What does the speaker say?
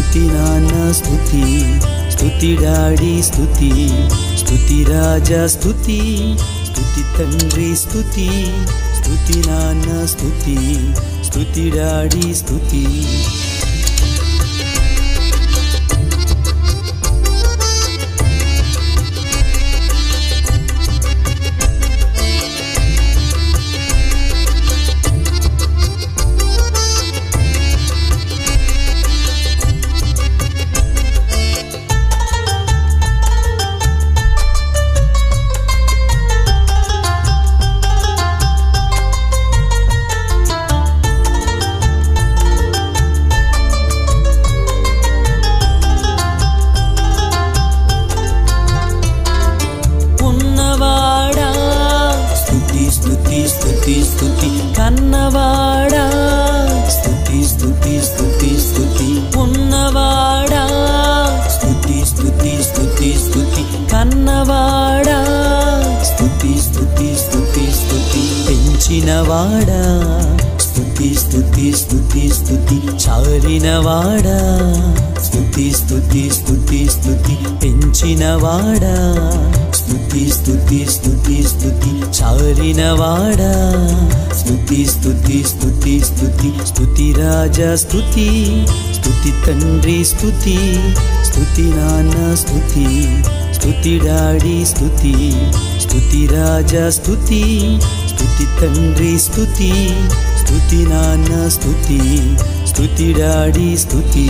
స్తుతి నాన్న స్తుతి, స్తుతి డాడీ స్తుతి, స్తుతి రాజా స్తుతి, స్తుతి తండ్రి స్తుతి, స్తుతి నాన్న స్తుతి, స్తుతి డాడీ స్తుతి. కన్నవాడా స్తుతి స్తుతి స్తుతి స్తుతి, ఉన్నవాడా స్తుతి స్తుతి స్తుతి స్తుతి, కన్నవాడా స్తుతి స్తుతి స్తుతి స్తుతి, పెంచినవాడా స్తుతి స్తుతి స్తుతి స్తుతి, చాలినవాడా స్తుతి స్తుతి స్తుతి స్తుతి, పెంచినవాడా స్తుతి స్తుతి స్తుతి స్తుతి, చాలినవాడా స్తుతి స్తుతి స్తుతి స్తుతి, స్తుతి రాజా స్తుతి, స్తుతి తండ్రి స్తుతి, స్తుతి నాన్న స్తుతి, స్తుతి డాడీ స్తుతి, స్తుతి రాజా స్తుతి, స్తుతి తండ్రి స్తుతి, స్తుతి నాన్న స్తుతి, స్తుతి డాడీ స్తుతి.